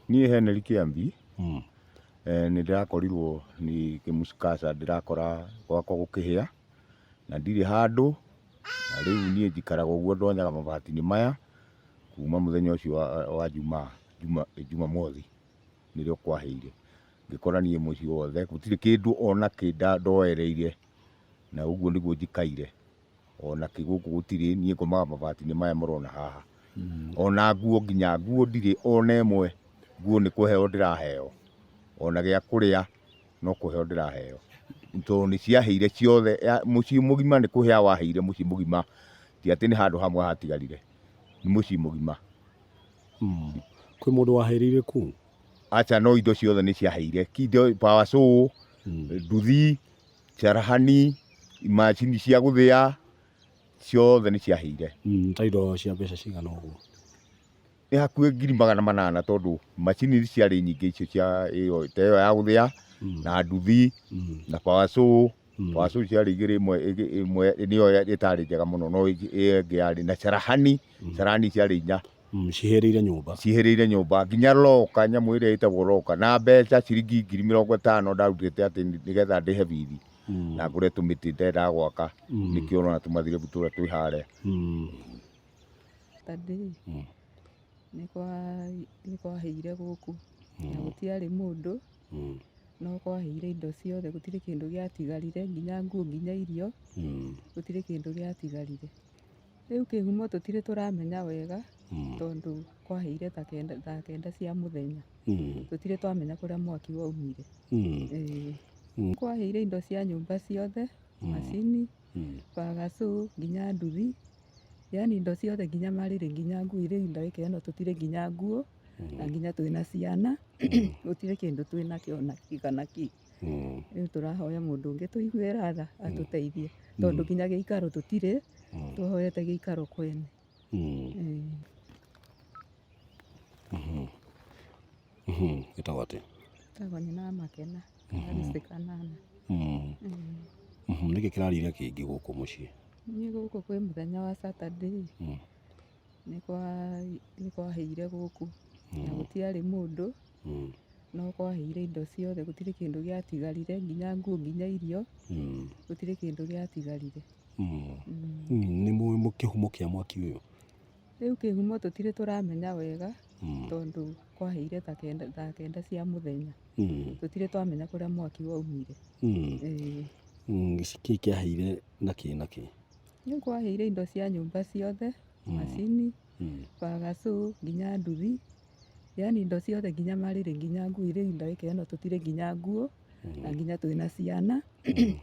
Niĩ Henry Kĩambi nĩ ndĩrakorirwo nĩ kĩmuskasa ndĩrakora gwakwa gũkĩhĩa na ndirĩ handũ, na rĩu niĩ njikaraga ũguo ndonyaga mabati-inĩ maya kuma mũthenya ũcio wa Jumamothi nĩrĩo kwahĩire. Ngĩkora niĩ mũciĩ wothe gũtirĩ kĩndũ ona kĩ ndoereire, na ũguo nĩguo njikaire, ona kĩ gũkũ gũtirĩ, niĩ ngomaga mabati-inĩ maya mũrona haha. Ona nguo, nginya nguo ndirĩ ona ĩmwe, nguo nĩ kũheo ndĩraheo, ona gĩa kũrĩa no kũheo ndĩraheo, tondũ nĩ ciahĩire ciothe. Mũciĩ mũgima nĩ kũhĩa wahĩire mũciĩ mũgima, ti atĩ nĩ handũ hamwe hatigarire, nĩ mũciĩ mũgima. Kwĩ mũndũ wahĩrĩire kũu? Aca, no indo ciothe nĩ ciahĩire, kindo, power saw, nduthi, carahani, macini cia gũthĩa, ciothe nĩ ciahĩire. Ta indo cia mbeca cigana ũguo? Nĩ hakuhĩ 800,000 tondũ macini ciarĩ nyingĩ icio cia ta ĩyo ya gũthĩa na nduthi na power saw. Power saw ciarĩ igĩrĩ, ĩmwe nĩyo ĩtarĩ njega mũno, no ĩyo ĩngĩ yarĩ na carahani, carahani ciarĩ 4. Cihĩrĩire nyũmba? Cihĩrĩire nyũmba, nginya loka, nyamũ ĩrĩa ĩtagwo loka, na mbeca ciringi 50,000 ndarutĩte atĩ nĩgetha ndĩhe bithi na ngũre tũmĩtĩ ndendaga gwaka, nĩkĩo ũrona tũmathirebu tũrĩa twĩ harĩa. Nĩ kwahĩire gũkũ na gũtiarĩ mũndũ, no kwahĩire indo ciothe, gũtirĩ kĩndũ gĩatigarire, nginya nguo, nginya irio, gũtirĩ kĩndũ gĩatigarire. Rĩu kĩhumo tũtirĩ tũramenya wega, tondũ kwahĩire thaa 9 cia mũthenya, tũtirĩ twamenya kũrĩa mwaki waumire. Kwahĩire indo cia nyũmba ciothe, macini, power saw, nginya nduthi, yani indo ciothe, nginya marĩrĩ, nginya nguo. Rĩu ndagĩka ĩno tũtirĩ nginya nguo, na nginya twĩna ciana, gũtirĩ kĩndũ twĩnakĩo ona kĩ kana kĩ. Rĩu tũrahoya mũndũ ũngĩ tũiguĩra tha atũteithie, tondũ nginya gĩikaro tũtirĩ, tũhoete gĩikaro kwene. Gĩtagwo atĩa? Gĩtagwo nyina wa Makena, Alice Kanana. Nĩkĩ kĩrarĩrĩra kĩngĩ gũkũ mũciĩ? Niĩ gũkũ kwĩ mũthenya wa Saturday, nĩ kwahĩire gũkũ na gũtiarĩ mũndũ, no kwahĩire indo ciothe, gũtirĩ kĩndũ gĩatigarire, nginya nguo, nginya irio, gũtirĩ kĩndũ gĩatigarire. Nĩ mũĩ kĩhumo kĩa mwaki ũyũ? Rĩu kĩhumo tũtirĩ tũramenya wega, tondũ kwahĩire thaa 9 cia mũthenya, tũtirĩ twamenya kũrĩa mwaki waumire. Kĩĩ kĩahĩire na kĩ? Nĩ kwahĩire indo cia nyũmba ciothe, macini, power saw, nginya nduthi, yani indo ciothe, nginya marĩrĩ, nginya nguo. Rĩu ndagĩka ĩno tũtirĩ nginya nguo, na nginya twĩna ciana,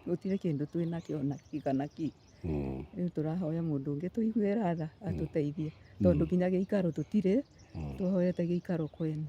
gũtirĩ kĩndũ twĩnakĩo ona kĩ kana kĩ. Rĩu tũrahoya mũndũ ũngĩ tũiguĩra tha atũteithie, tondũ nginya gĩikaro tũtirĩ, tũhoete gĩikaro kwene.